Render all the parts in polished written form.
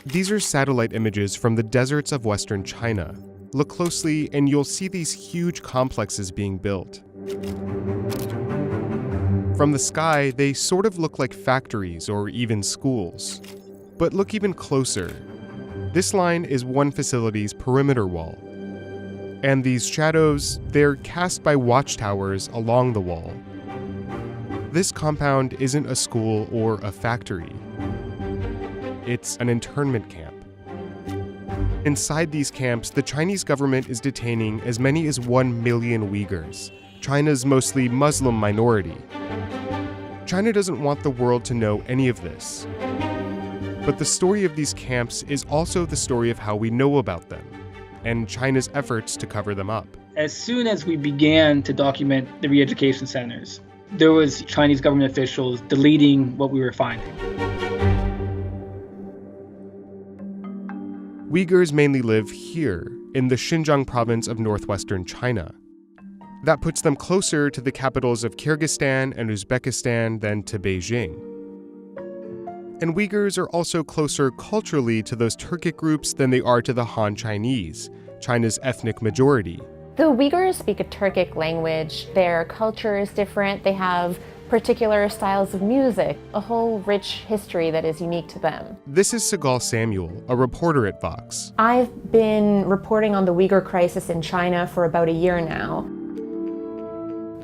These are satellite images from the deserts of western China. Look closely and you'll see these huge complexes being built. From the sky, they sort of look like factories or even schools. But look even closer. This line is one facility's perimeter wall. And these shadows, they're cast by watchtowers along the wall. This compound isn't a school or a factory. It's an internment camp. Inside these camps, the Chinese government is detaining as many as 1 million Uyghurs, China's mostly Muslim minority. China doesn't want the world to know any of this. But the story of these camps is also the story of how we know about them, and China's efforts to cover them up. As soon as we began to document the re-education centers, there was Chinese government officials deleting what we were finding. Uyghurs mainly live here, in the Xinjiang province of northwestern China. That puts them closer to the capitals of Kyrgyzstan and Uzbekistan than to Beijing. And Uyghurs are also closer culturally to those Turkic groups than they are to the Han Chinese, China's ethnic majority. The Uyghurs speak a Turkic language. Their culture is different. They have particular styles of music, a whole rich history that is unique to them. This is Sigal Samuel, a reporter at Vox. I've been reporting on the Uyghur crisis in China for about a year now.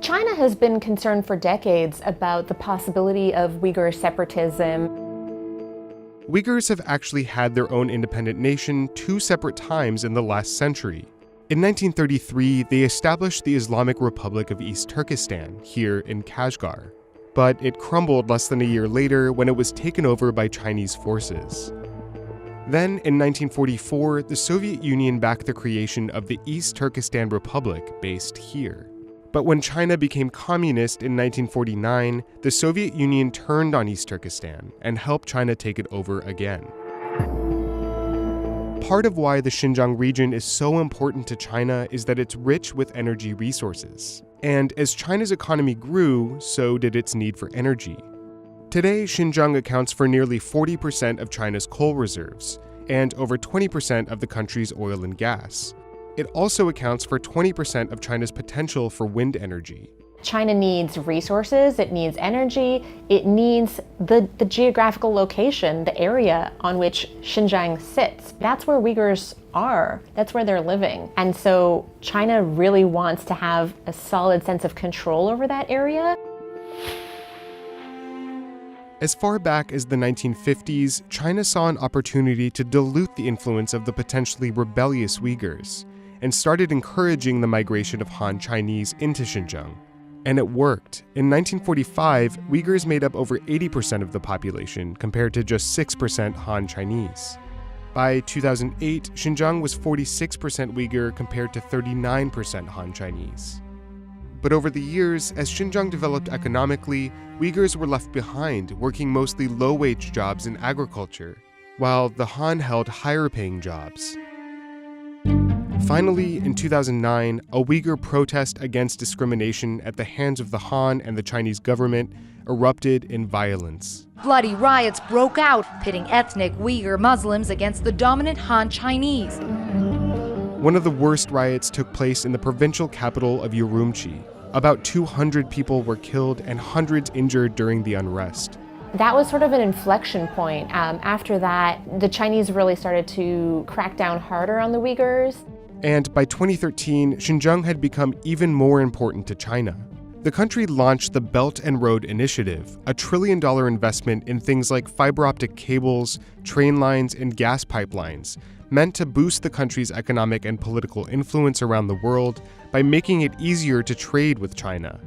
China has been concerned for decades about the possibility of Uyghur separatism. Uyghurs have actually had their own independent nation 2 separate times in the last century. In 1933, they established the Islamic Republic of East Turkestan, here in Kashgar. But it crumbled less than a year later when it was taken over by Chinese forces. Then, in 1944, the Soviet Union backed the creation of the East Turkestan Republic, based here. But when China became communist in 1949, the Soviet Union turned on East Turkestan and helped China take it over again. Part of why the Xinjiang region is so important to China is that it's rich with energy resources. And as China's economy grew, so did its need for energy. Today, Xinjiang accounts for nearly 40% of China's coal reserves, and over 20% of the country's oil and gas. It also accounts for 20% of China's potential for wind energy. China needs resources, it needs energy, it needs the geographical location, the area on which Xinjiang sits. That's where Uyghurs are, that's where they're living. And so China really wants to have a solid sense of control over that area. As far back as the 1950s, China saw an opportunity to dilute the influence of the potentially rebellious Uyghurs, and started encouraging the migration of Han Chinese into Xinjiang. And it worked. In 1945, Uyghurs made up over 80% of the population, compared to just 6% Han Chinese. By 2008, Xinjiang was 46% Uyghur compared to 39% Han Chinese. But over the years, as Xinjiang developed economically, Uyghurs were left behind, working mostly low-wage jobs in agriculture, while the Han held higher-paying jobs. Finally, in 2009, a Uyghur protest against discrimination at the hands of the Han and the Chinese government erupted in violence. Bloody riots broke out, pitting ethnic Uyghur Muslims against the dominant Han Chinese. One of the worst riots took place in the provincial capital of Urumqi. About 200 people were killed and hundreds injured during the unrest. That was sort of an inflection point. After that, the Chinese really started to crack down harder on the Uyghurs. And by 2013, Xinjiang had become even more important to China. The country launched the Belt and Road Initiative, a $1 trillion investment in things like fiber optic cables, train lines, and gas pipelines, meant to boost the country's economic and political influence around the world by making it easier to trade with China.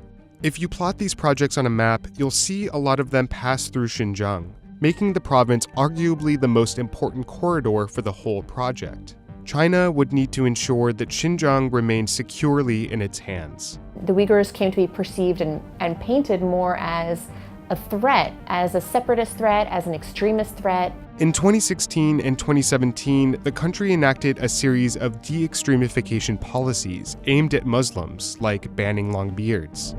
If you plot these projects on a map, you'll see a lot of them pass through Xinjiang, making the province arguably the most important corridor for the whole project. China would need to ensure that Xinjiang remained securely in its hands. The Uyghurs came to be perceived and painted more as a threat, as a separatist threat, as an extremist threat. In 2016 and 2017, the country enacted a series of de-extremification policies aimed at Muslims, like banning long beards.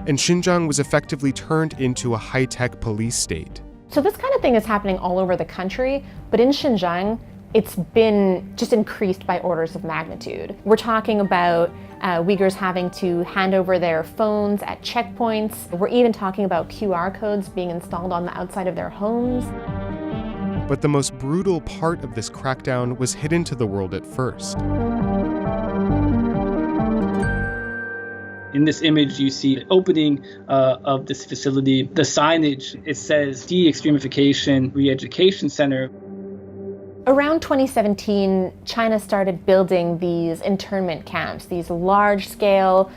And Xinjiang was effectively turned into a high-tech police state. So this kind of thing is happening all over the country, but in Xinjiang, it's been just increased by orders of magnitude. We're talking about Uyghurs having to hand over their phones at checkpoints. We're even talking about QR codes being installed on the outside of their homes. But the most brutal part of this crackdown was hidden to the world at first. In this image, you see the opening of this facility. The signage, it says De-Extremification Re-Education Center. Around 2017, China started building these internment camps, these large-scale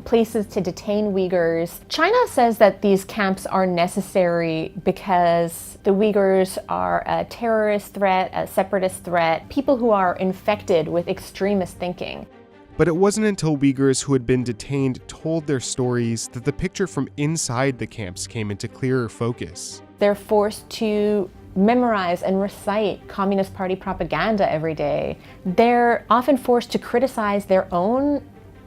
places to detain Uyghurs. China says that these camps are necessary because the Uyghurs are a terrorist threat, a separatist threat, people who are infected with extremist thinking. But it wasn't until Uyghurs who had been detained told their stories that the picture from inside the camps came into clearer focus. They're forced to memorize and recite Communist Party propaganda every day. They're often forced to criticize their own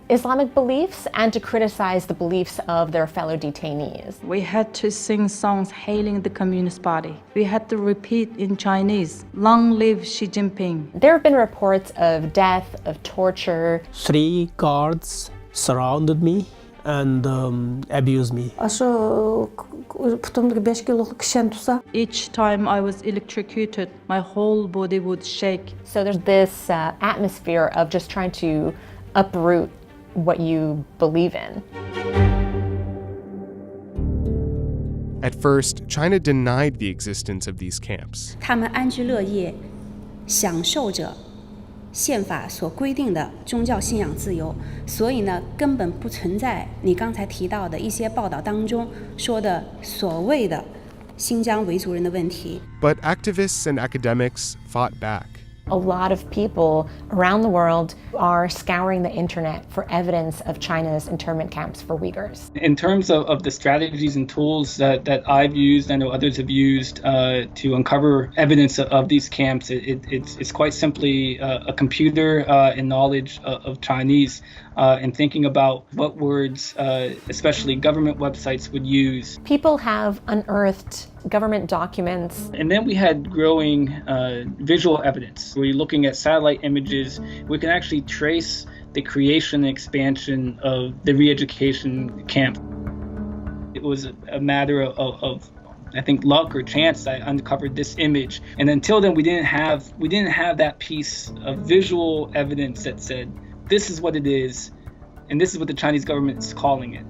Islamic beliefs and to criticize the beliefs of their fellow detainees. We had to sing songs hailing the Communist Party. We had to repeat in Chinese, "Long live Xi Jinping." There have been reports of death, of torture. 3 guards surrounded me and abused me. Each time I was electrocuted, my whole body would shake. So there's this atmosphere of just trying to uproot what you believe in. At first, China denied the existence of these camps. 他们安居乐业，享受着宪法所规定的宗教信仰自由，所以呢，根本不存在你刚才提到的一些报道当中说的所谓的新疆维族人的问题。But activists and academics fought back. A lot of people around the world are scouring the internet for evidence of China's internment camps for Uyghurs. In terms of the strategies and tools that I've used, I know others have used to uncover evidence of these camps, it's quite simply a computer and knowledge of Chinese and thinking about what words, especially government websites, would use. People have unearthed government documents. And then we had growing visual evidence. We're looking at satellite images. We can actually trace the creation and expansion of the re-education camp. It was a matter of I think luck or chance. I uncovered this image, and until then we didn't have that piece of visual evidence that said this is what it is, and this is what the Chinese government is calling it.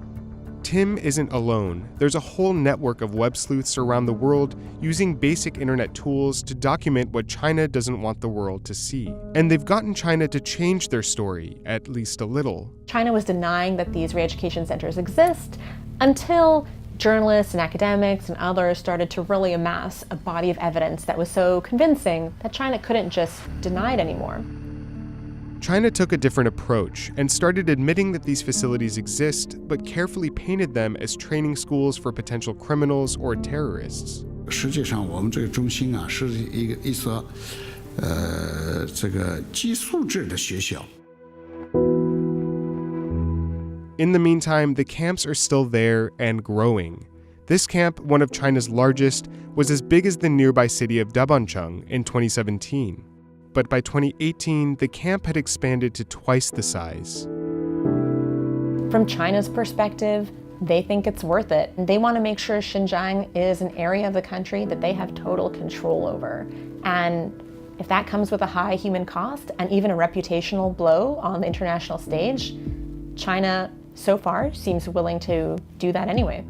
Tim isn't alone. There's a whole network of web sleuths around the world using basic internet tools to document what China doesn't want the world to see. And they've gotten China to change their story, at least a little. China was denying that these re-education centers exist until journalists and academics and others started to really amass a body of evidence that was so convincing that China couldn't just deny it anymore. China took a different approach and started admitting that these facilities exist, but carefully painted them as training schools for potential criminals or terrorists. 实际上，我们这个中心啊，是一所这个寄宿制的学校。 In the meantime, the camps are still there and growing. This camp, one of China's largest, was as big as the nearby city of Dabancheng in 2017. But by 2018, the camp had expanded to twice the size. From China's perspective, they think it's worth it. They want to make sure Xinjiang is an area of the country that they have total control over. And if that comes with a high human cost and even a reputational blow on the international stage, China so far seems willing to do that anyway.